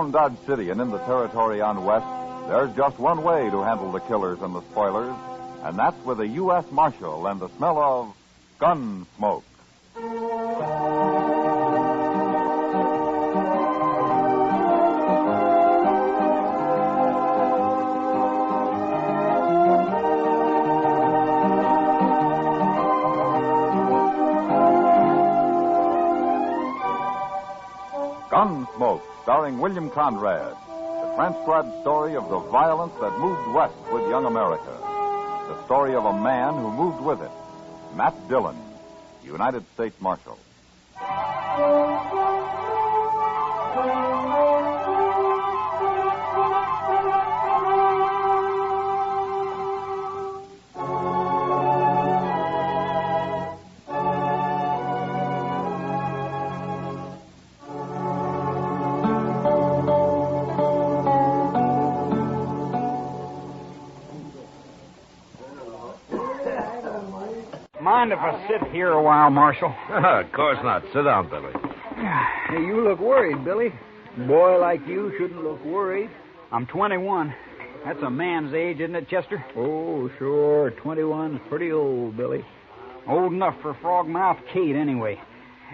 Around Dodge City and in the territory on West, there's just one way to handle the killers and the spoilers, and that's with a U.S. Marshal and the smell of Gunsmoke. Gunsmoke, starring William Conrad. The transcribed story of the violence that moved west with young America. The story of a man who moved with it. Matt Dillon, United States Marshal. Mind if I sit here a while, Marshal? Of course not. Sit down, Billy. Hey, you look worried, Billy. A boy like you shouldn't look worried. I'm 21. That's a man's age, isn't it, Chester? Oh, sure. 21's pretty old, Billy. Old enough for Frogmouth Kate, anyway.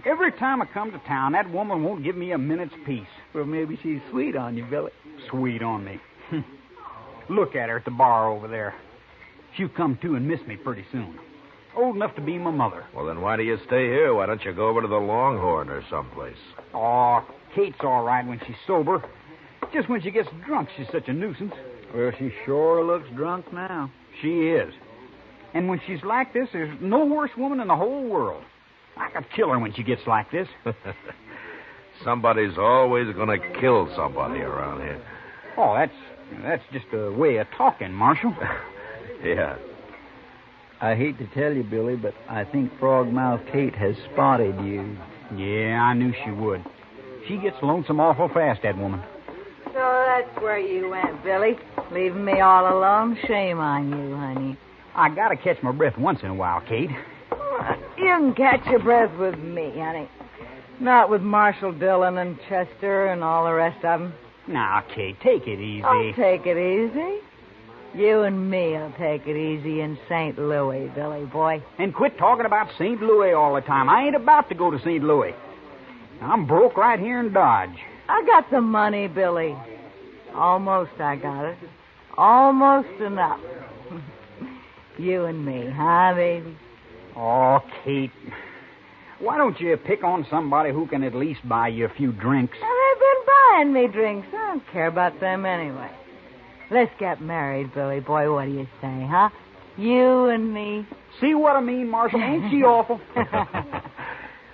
Every time I come to town, that woman won't give me a minute's peace. Well, maybe she's sweet on you, Billy. Sweet on me. Look at her at the bar over there. She'll come to and miss me pretty soon. Old enough to be my mother. Well, then why do you stay here? Why don't you go over to the Longhorn or someplace? Oh, Kate's all right when she's sober. Just when she gets drunk, she's such a nuisance. Well, she sure looks drunk now. She is. And when she's like this, there's no worse woman in the whole world. I could kill her when she gets like this. Somebody's always going to kill somebody around here. Oh, that's just a way of talking, Marshal. Yeah. I hate to tell you, Billy, but I think Frogmouth Kate has spotted you. Yeah, I knew she would. She gets lonesome awful fast, that woman. So that's where you went, Billy. Leaving me all alone? Shame on you, honey. I gotta catch my breath once in a while, Kate. You can catch your breath with me, honey. Not with Marshal Dillon and Chester and all the rest of them. Now, Kate, take it easy. I'll take it easy. You and me'll take it easy in St. Louis, Billy boy. And quit talking about St. Louis all the time. I ain't about to go to St. Louis. I'm broke right here in Dodge. I got the money, Billy. Almost I got it. Almost enough. You and me, huh, baby? Oh, Kate. Why don't you pick on somebody who can at least buy you a few drinks? Well, they've been buying me drinks. I don't care about them anyway. Let's get married, Billy boy. What do you say, huh? You and me. See what I mean, Marshal? Ain't she awful?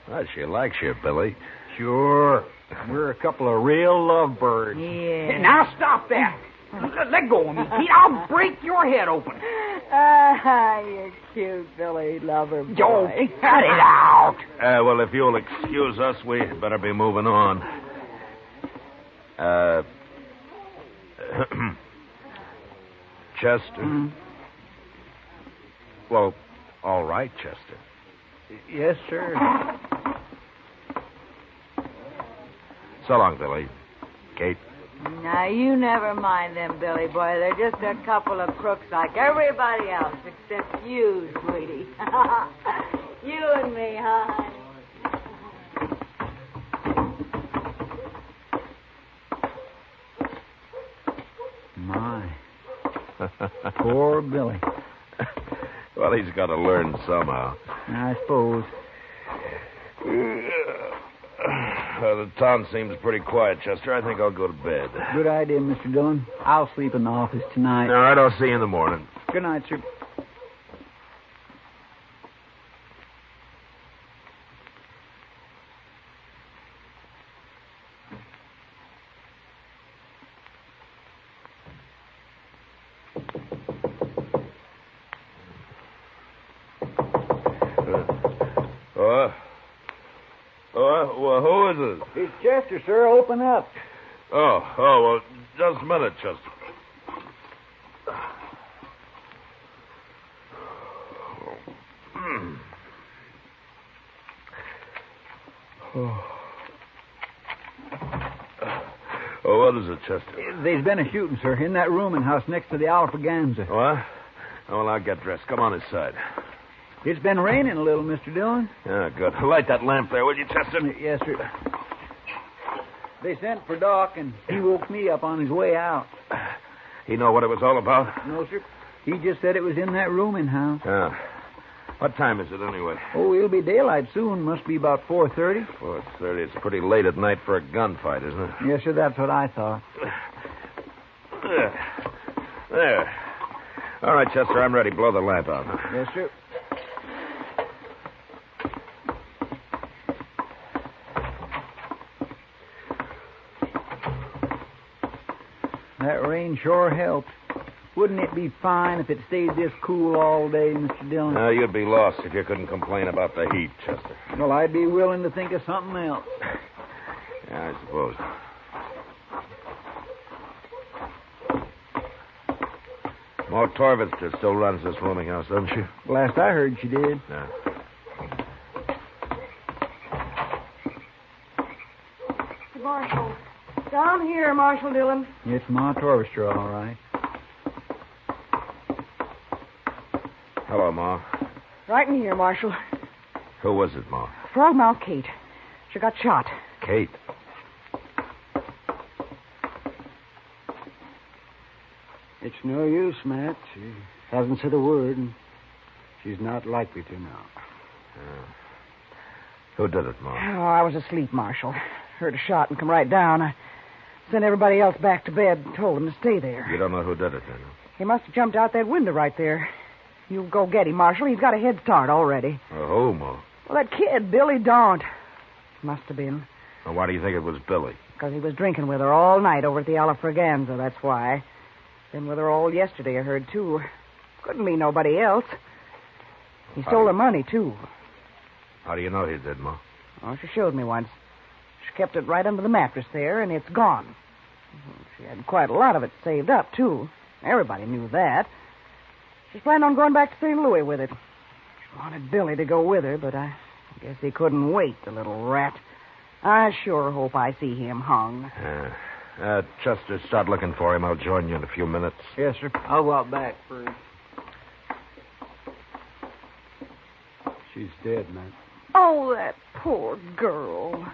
Well, she likes you, Billy. Sure. We're a couple of real lovebirds. Yeah. Now stop that. Let go of me, Pete. I'll break your head open. Ah, you're cute, Billy, lover boy. Joe, cut it out. Well, if you'll excuse us, we better be moving on. Chester? Mm. Well, all right, Chester. Yes, sir. So long, Billy. Kate? Now, you never mind them, Billy boy. They're just a couple of crooks like everybody else, except you, sweetie. You and me, huh? My. Poor Billy. Well, he's got to learn somehow. I suppose. The town seems pretty quiet, Chester. I think I'll go to bed. Good idea, Mr. Dillon. I'll sleep in the office tonight. All right, I'll see you in the morning. Good night, sir. Well, who is it? It's Chester, sir. Open up. Well, just a minute, Chester. What is it, Chester? There's been a shooting, sir, in that rooming house next to the Alfraganza. What? Oh, well, I'll get dressed. Come on inside. It's been raining a little, Mr. Dillon. Yeah, good. Light that lamp there, will you, Chester? Yes, sir. They sent for Doc, and he woke me up on his way out. He know what it was all about? No, sir. He just said it was in that rooming house. Yeah. What time is it, anyway? Oh, it'll be daylight soon. Must be about 4:30. 4:30. It's pretty late at night for a gunfight, isn't it? Yes, sir, that's what I thought. There. All right, Chester, I'm ready. Blow the lamp out. Yes, sir. That rain sure helped. Wouldn't it be fine if it stayed this cool all day, Mr. Dillon? No, you'd be lost if you couldn't complain about the heat, Chester. Well, I'd be willing to think of something else. Yeah, I suppose. Ma Torvitz still runs this rooming house, doesn't she? Last I heard, she did. Yeah. Marshal. Down here, Marshal Dillon. It's Ma Torvitz, all right. Hello, Ma. Right in here, Marshal. Who was it, Ma? Frogmouth Kate. She got shot. Kate. It's no use, Matt. She hasn't said a word, and she's not likely to now. Who did it, Ma? Oh, I was asleep, Marshal. Heard a shot and come right down. I sent everybody else back to bed and told them to stay there. You don't know who did it, then? He must have jumped out that window right there. You go get him, Marshal. He's got a head start already. Who, Ma? Well, that kid, Billy Daunt. Must have been. Well, why do you think it was Billy? Because he was drinking with her all night over at the Alfraganza, that's why. Been with her all yesterday, I heard, too. Couldn't be nobody else. He stole her money, too. How do you know he did, Ma? Oh, she showed me once. She kept it right under the mattress there, and it's gone. She had quite a lot of it saved up, too. Everybody knew that. She's planning on going back to St. Louis with it. She wanted Billy to go with her, but I guess he couldn't wait, the little rat. I sure hope I see him hung. Chester, start looking for him. I'll join you in a few minutes. Yes, sir. I'll go out back first. She's dead, Matt. Oh, that poor girl.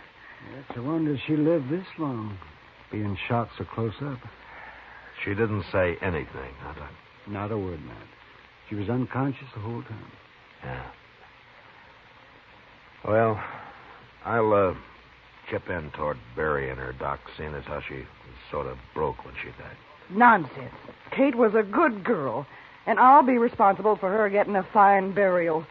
It's a wonder she lived this long, being shot so close up. She didn't say anything, huh, Doc? Not a word, Matt. She was unconscious the whole time. Yeah. Well, I'll chip in toward burying her, Doc, seeing as how she was sort of broke when she died. Nonsense. Kate was a good girl, and I'll be responsible for her getting a fine burial.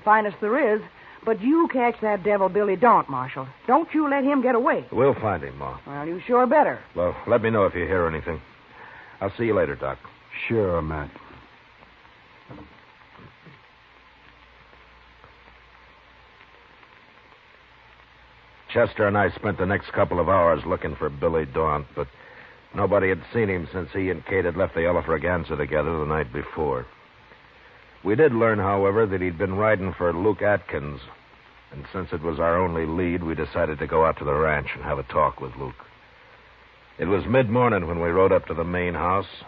Finest there is. But you catch that devil Billy Daunt, Marshal. Don't you let him get away. We'll find him, Ma. Well, you sure better. Well, let me know if you hear anything. I'll see you later, Doc. Sure, Matt. Chester and I spent the next couple of hours looking for Billy Daunt, but nobody had seen him since he and Kate had left the Alfraganza together the night before. We did learn, however, that he'd been riding for Luke Atkins, and since it was our only lead, we decided to go out to the ranch and have a talk with Luke. It was mid-morning when we rode up to the main house,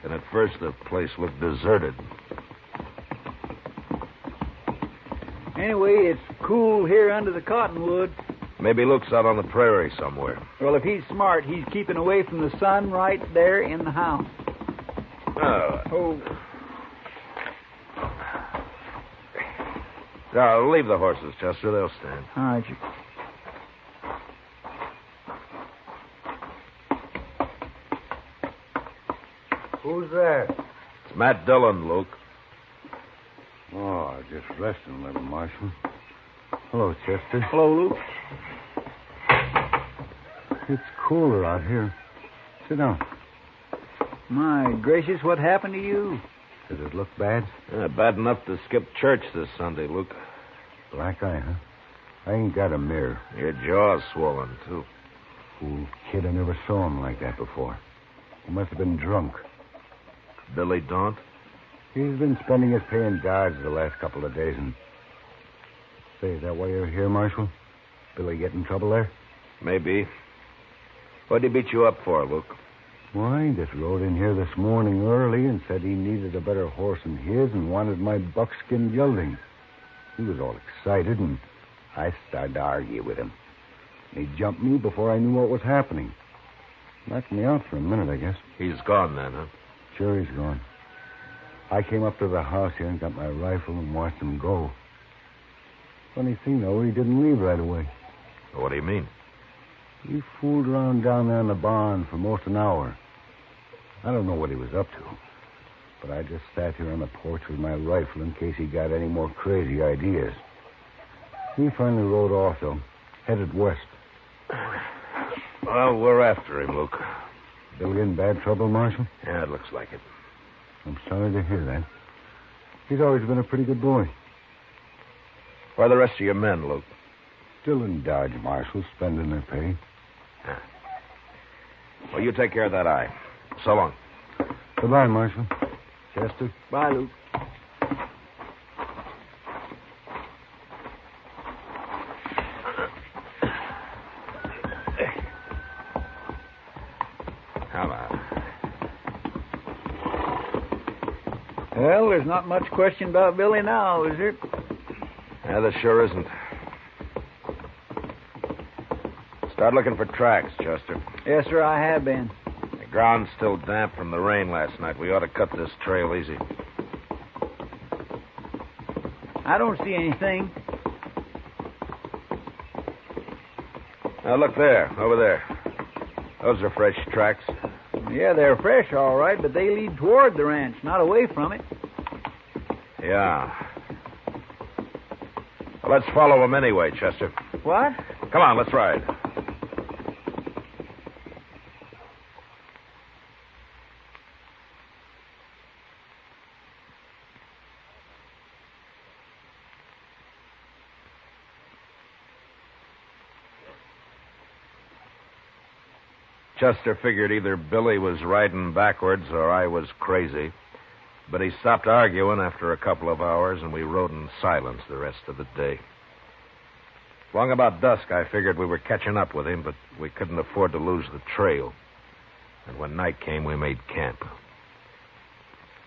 and at first the place looked deserted. Anyway, it's cool here under the cottonwood. Maybe Luke's out on the prairie somewhere. Well, if he's smart, he's keeping away from the sun right there in the house. Oh. Now, leave the horses, Chester. They'll stand. All right, you... Who's there? It's Matt Dillon, Luke. Oh, just resting a little, Marshal. Hello, Chester. Hello, Luke. It's cooler out here. Sit down. My gracious, what happened to you? Does it look bad? Bad enough to skip church this Sunday, Luke. Black eye, huh? I ain't got a mirror. Your jaw's swollen, too. Fool kid, I never saw him like that before. He must have been drunk. Billy Daunt? He's been spending his pay in guards the last couple of days, and... Say, is that why you're here, Marshal? Billy get in trouble there? Maybe. What'd he beat you up for, Luke? Why, just rode in here this morning early and said he needed a better horse than his and wanted my buckskin gelding. He was all excited, and I started to argue with him. He jumped me before I knew what was happening. Knocked me out for a minute, I guess. He's gone then, huh? Sure, he's gone. I came up to the house here and got my rifle and watched him go. Funny thing, though, he didn't leave right away. What do you mean? He fooled around down there in the barn for most an hour. I don't know what he was up to, but I just sat here on the porch with my rifle in case he got any more crazy ideas. He finally rode off, though, headed west. Well, we're after him, Luke. Billy in bad trouble, Marshal? Yeah, it looks like it. I'm sorry to hear that. He's always been a pretty good boy. Where are the rest of your men, Luke? Still in Dodge, Marshal, spending their pay. Yeah. Well, you take care of that eye. So long. Goodbye, Marshal. Chester. Bye, Luke. Come on. Well, there's not much question about Billy now, is there? Yeah, there sure isn't. Start looking for tracks, Chester. Yes, sir, I have been. The ground's still damp from the rain last night. We ought to cut this trail easy. I don't see anything. Now, look there, over there. Those are fresh tracks. Yeah, they're fresh, all right, but they lead toward the ranch, not away from it. Yeah. Well, let's follow them anyway, Chester. What? Come on, let's ride. Chester figured either Billy was riding backwards or I was crazy. But he stopped arguing after a couple of hours, and we rode in silence the rest of the day. Long about dusk, I figured we were catching up with him, but we couldn't afford to lose the trail. And when night came, we made camp.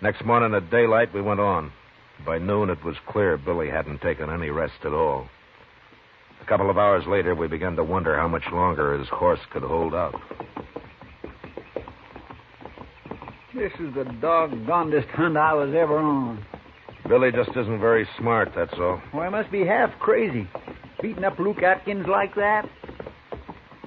Next morning at daylight, we went on. By noon, it was clear Billy hadn't taken any rest at all. A couple of hours later, we began to wonder how much longer his horse could hold out. This is the doggonedest hunt I was ever on. Billy just isn't very smart, that's all. Well, I must be half crazy. Beating up Luke Atkins like that?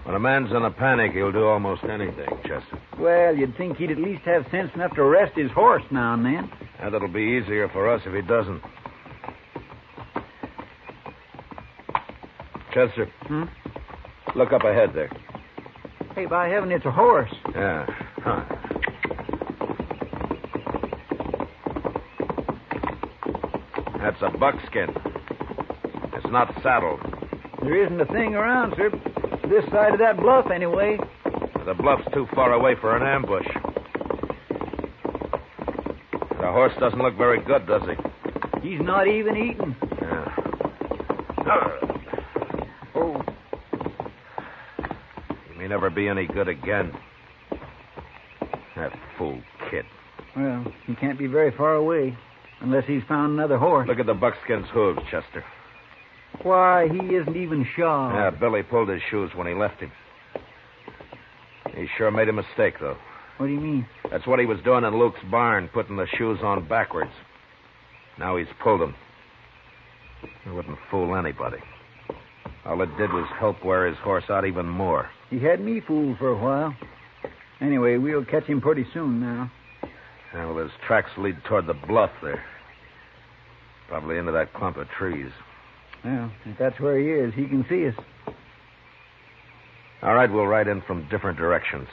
When a man's in a panic, he'll do almost anything, Chester. Well, you'd think he'd at least have sense enough to rest his horse now and then. And it'll be easier for us if he doesn't. Chester. Look up ahead there. Hey, by heaven, it's a horse. Yeah. Huh. That's a buckskin. It's not saddled. There isn't a thing around, sir. This side of that bluff, anyway. The bluff's too far away for an ambush. The horse doesn't look very good, does he? He's not even eating. Yeah. Oh. He may never be any good again. That fool kid. Well, he can't be very far away. Unless he's found another horse. Look at the buckskin's hooves, Chester. Why, he isn't even shod. Yeah, Billy pulled his shoes when he left him. He sure made a mistake, though. What do you mean? That's what he was doing in Luke's barn, putting the shoes on backwards. Now he's pulled them. It wouldn't fool anybody. All it did was help wear his horse out even more. He had me fooled for a while. Anyway, we'll catch him pretty soon now. Yeah, well, his tracks lead toward the bluff there. Probably into that clump of trees. Well, if that's where he is, he can see us. All right, we'll ride in from different directions.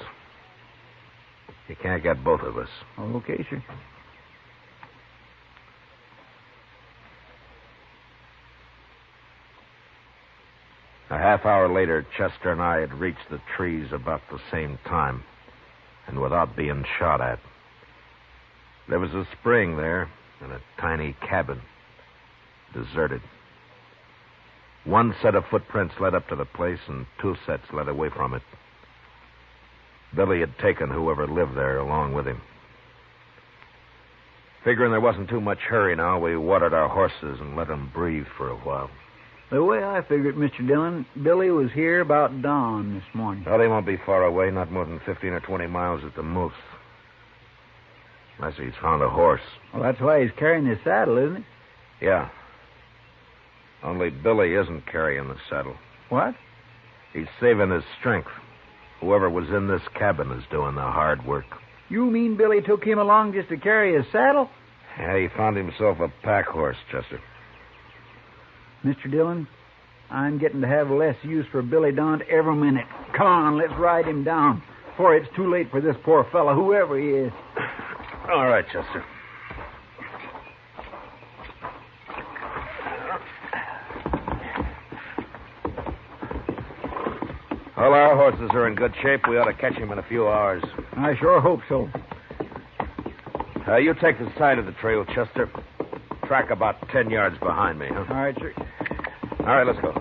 You can't get both of us. Okay, sir. A half hour later, Chester and I had reached the trees about the same time, and without being shot at. There was a spring there and a tiny cabin, deserted. One set of footprints led up to the place, and two sets led away from it. Billy had taken whoever lived there along with him. Figuring there wasn't too much hurry now, we watered our horses and let them breathe for a while. The way I figured, Mr. Dillon, Billy was here about dawn this morning. Well, he won't be far away, not more than 15 or 20 miles at the most. Unless he's found a horse. Well, that's why he's carrying his saddle, isn't it? Yeah. Only Billy isn't carrying the saddle. What? He's saving his strength. Whoever was in this cabin is doing the hard work. You mean Billy took him along just to carry his saddle? Yeah, he found himself a pack horse, Chester. Mr. Dillon, I'm getting to have less use for Billy Daunt every minute. Come on, let's ride him down before it's too late for this poor fellow, whoever he is. All right, Chester. Well, our horses are in good shape. We ought to catch him in a few hours. I sure hope so. You take the side of the trail, Chester. Track about 10 yards behind me, huh? All right, sir. All right, let's go.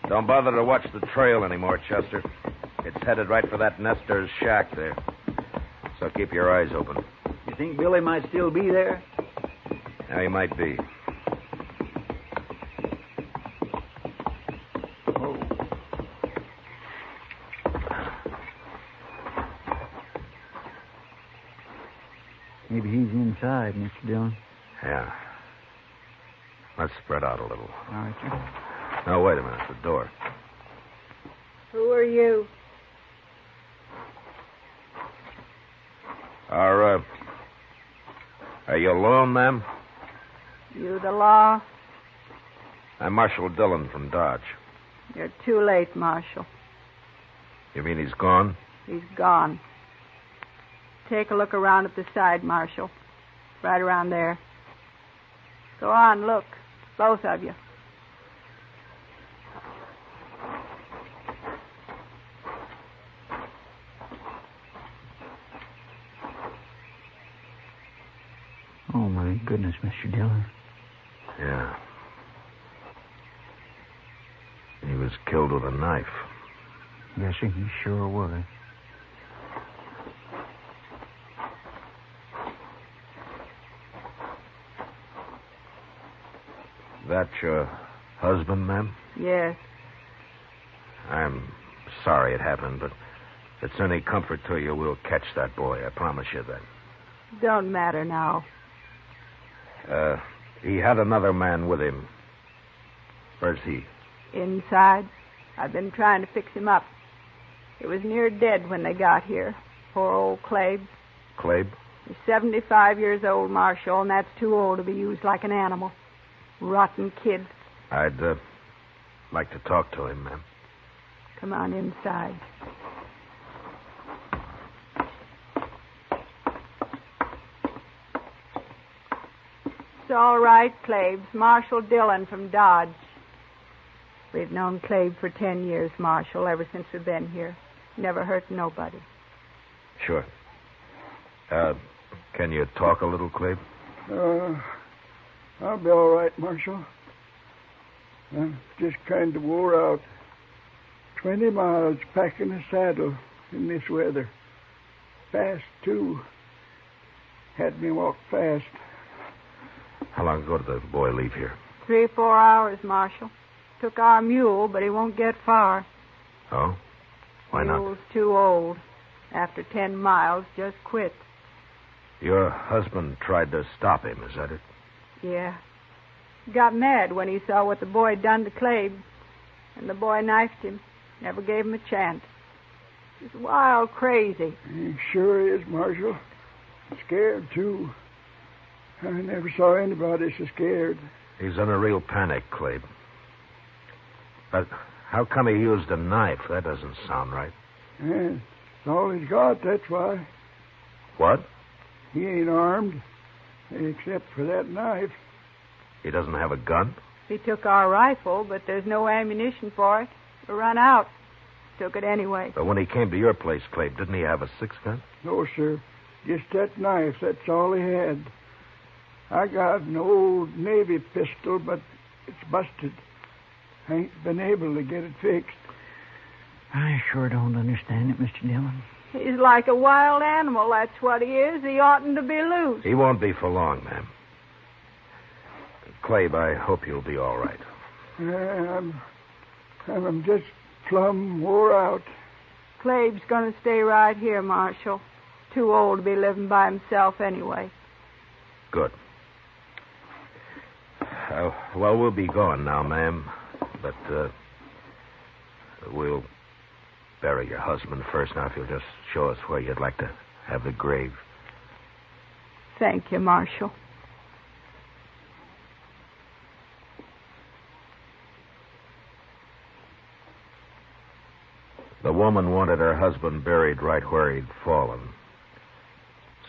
Don't bother to watch the trail anymore, Chester. It's headed right for that nester's shack there. So keep your eyes open. You think Billy might still be there? Yeah, he might be. Oh. Maybe he's inside, Mr. Dillon. Yeah. Let's spread out a little. All right, sir. Now, wait a minute. The door. Who are you? Are you alone, ma'am? You the law? I'm Marshal Dillon from Dodge. You're too late, Marshal. You mean he's gone? He's gone. Take a look around at the side, Marshal. Right around there. Go on, look. Both of you. Oh, my goodness, Mr. Dillon. Yeah. He was killed with a knife. Yes, sir, he sure was. That your husband, ma'am? Yes. I'm sorry it happened, but if it's any comfort to you, we'll catch that boy. I promise you that. Don't matter now. He had another man with him. Where's he? Inside. I've been trying to fix him up. He was near dead when they got here. Poor old Kleeb. Kleeb? He's 75 years old, Marshal, and that's too old to be used like an animal. Rotten kid. I'd like to talk to him, ma'am. Come on inside. It's all right, Kleeb's Marshal Dillon from Dodge. We've known Kleeb for 10 years, Marshal, ever since we've been here. Never hurt nobody. Sure. Can you talk a little, Kleeb? I'll be all right, Marshal. I'm just kind of wore out. 20 miles packing a saddle in this weather. Fast, too. Had me walk fast. How long ago did the boy leave here? 3 or 4 hours, Marshal. Took our mule, but he won't get far. Oh? Why not? Mule's too old. After 10 miles, just quit. Your husband tried to stop him, is that it? Yeah. Got mad when he saw what the boy had done to Kleeb. And the boy knifed him. Never gave him a chance. He's wild crazy. He sure is, Marshal. Scared, too. I never saw anybody so scared. He's in a real panic, Kleeb. But how come he used a knife? That doesn't sound right. Yeah, it's all he's got, that's why. What? He ain't armed, except for that knife. He doesn't have a gun? He took our rifle, but there's no ammunition for it. We run out. Took it anyway. But when he came to your place, Kleeb, didn't he have a 6-gun? No, sir. Just that knife, that's all he had. I got an old Navy pistol, but it's busted. I ain't been able to get it fixed. I sure don't understand it, Mr. Dillon. He's like a wild animal, that's what he is. He oughtn't to be loose. He won't be for long, ma'am. Kleeb, I hope you'll be all right. I'm just plumb wore out. Kleeb's going to stay right here, Marshal. Too old to be living by himself anyway. Good. Well, we'll be going now, ma'am. But we'll bury your husband first. Now, if you'll just show us where you'd like to have the grave. Thank you, Marshal. The woman wanted her husband buried right where he'd fallen.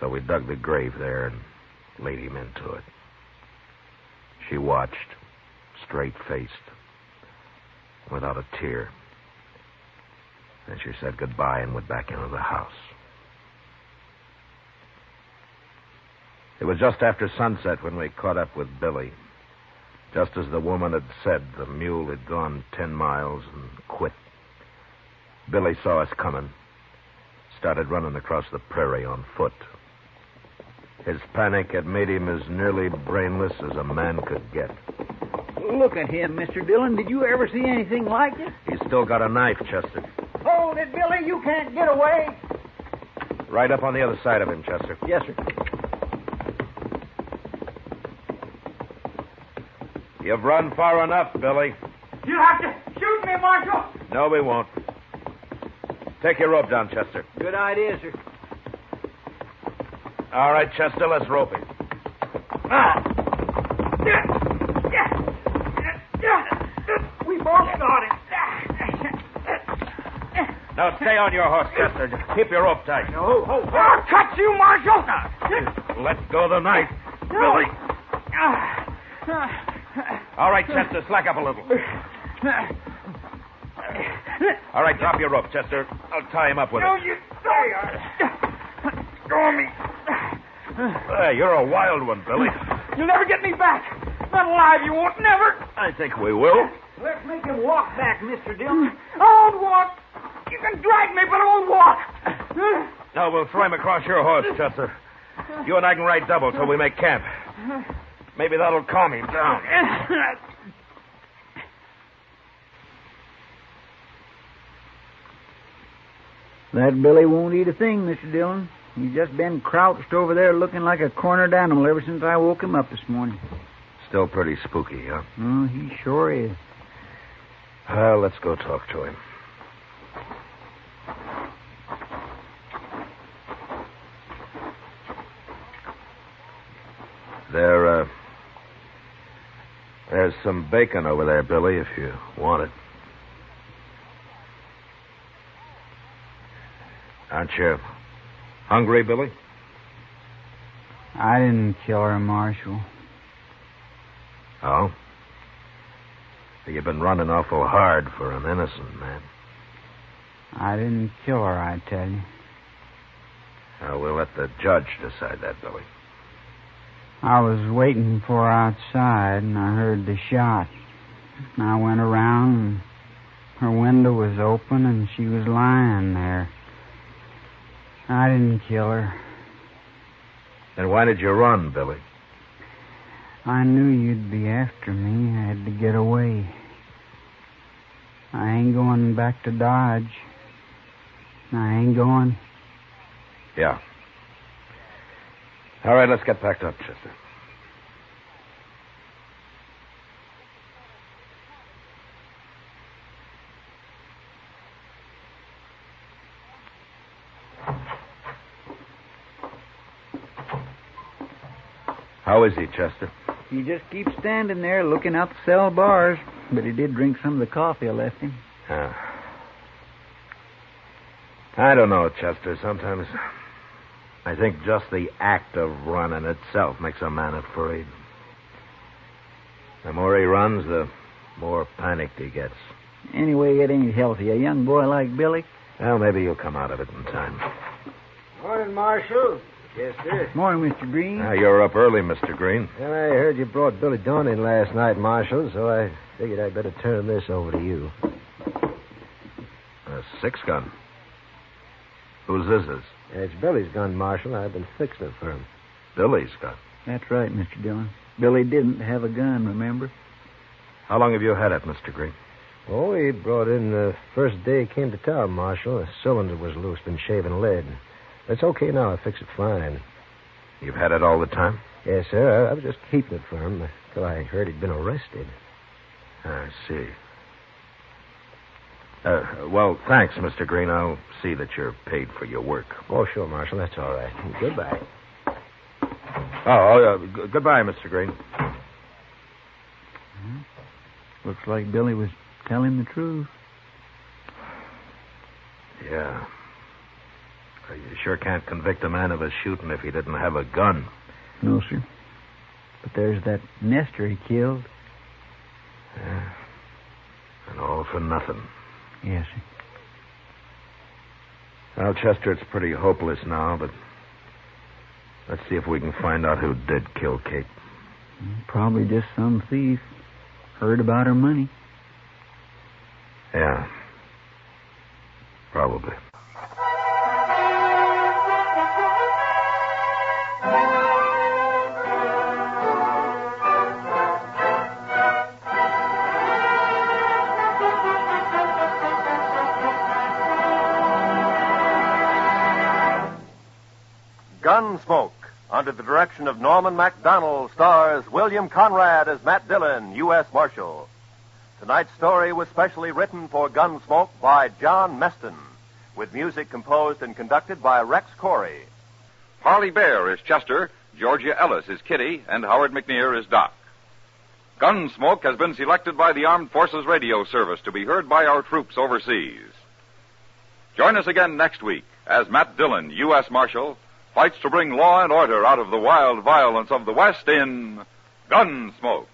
So we dug the grave there and laid him into it. She watched, straight-faced, without a tear. Then she said goodbye and went back into the house. It was just after sunset when we caught up with Billy. Just as the woman had said, the mule had gone 10 miles and quit. Billy saw us coming, started running across the prairie on foot. His panic had made him as nearly brainless as a man could get. Look at him, Mr. Dillon. Did you ever see anything like it? He's still got a knife, Chester. Hold it, Billy. You can't get away. Right up on the other side of him, Chester. Yes, sir. You've run far enough, Billy. You have to shoot me, Marshal. No, we won't. Take your rope down, Chester. Good idea, sir. All right, Chester, let's rope him. We both got him. Now stay on your horse, Chester. Just keep your rope tight. I'll cut you, Marshal. Let go the knife. Billy. All right, Chester, slack up a little. All right, drop your rope, Chester. I'll tie him up with it. You don't. Go me. Hey, you're a wild one, Billy. You'll never get me back. Not alive, you won't. Never. I think we will. Let's make him walk back, Mr. Dillon. I won't walk. You can drag me, but I won't walk. No, we'll throw him across your horse, Chester. You and I can ride double till we make camp. Maybe that'll calm him down. That Billy won't eat a thing, Mr. Dillon. He's just been crouched over there looking like a cornered animal ever since I woke him up this morning. Still pretty spooky, huh? Oh, he sure is. Well, let's go talk to him. There's some bacon over there, Billy, if you want it. Aren't you hungry, Billy? I didn't kill her, Marshal. Oh? You've been running awful hard for an innocent man. I didn't kill her, I tell you. We'll let the judge decide that, Billy. I was waiting for her outside, and I heard the shot. I went around, and her window was open, and she was lying there. I didn't kill her. Then why did you run, Billy? I knew you'd be after me. I had to get away. I ain't going back to Dodge. I ain't going. Yeah. All right, let's get packed up, Chester. How is he, Chester? He just keeps standing there looking out the cell bars. But he did drink some of the coffee I left him. I don't know, Chester. Sometimes I think just the act of running itself makes a man afraid. The more he runs, the more panicked he gets. Anyway, it ain't healthy. A young boy like Billy. Well, maybe he'll come out of it in time. Morning, Marshal. Yes, sir. Morning, Mr. Green. You're up early, Mr. Green. Well, I heard you brought Billy Dawn in last night, Marshal, so I figured I'd better turn this over to you. A 6-gun. Whose this is? It's Billy's gun, Marshal. I've been fixing it for him. Billy's gun. That's right, Mr. Dillon. Billy didn't have a gun, remember? How long have you had it, Mr. Green? Oh, he brought in the first day he came to town, Marshal. The cylinder was loose, been shaving lead. It's okay now. I fixed it fine. You've had it all the time? Yes, sir. I was just keeping it for him until I heard he'd been arrested. I see. Well, thanks, Mr. Green. I'll see that you're paid for your work. Oh, sure, Marshal. That's all right. Goodbye. Goodbye, Mr. Green. Looks like Billy was telling the truth. Yeah. You sure can't convict a man of a shooting if he didn't have a gun. No, sir. But there's that nester he killed. Yeah. And all for nothing. Yes, sir. Well, Chester, it's pretty hopeless now, but let's see if we can find out who did kill Kate. Probably just some thief. Heard about her money. Yeah. Probably. Gunsmoke, under the direction of Norman Macdonnell, stars William Conrad as Matt Dillon, U.S. Marshal. Tonight's story was specially written for Gunsmoke by John Meston, with music composed and conducted by Rex Corey. Parley Baer is Chester, Georgia Ellis is Kitty, and Howard McNear is Doc. Gunsmoke has been selected by the Armed Forces Radio Service to be heard by our troops overseas. Join us again next week as Matt Dillon, U.S. Marshal, fights to bring law and order out of the wild violence of the West in Gunsmoke.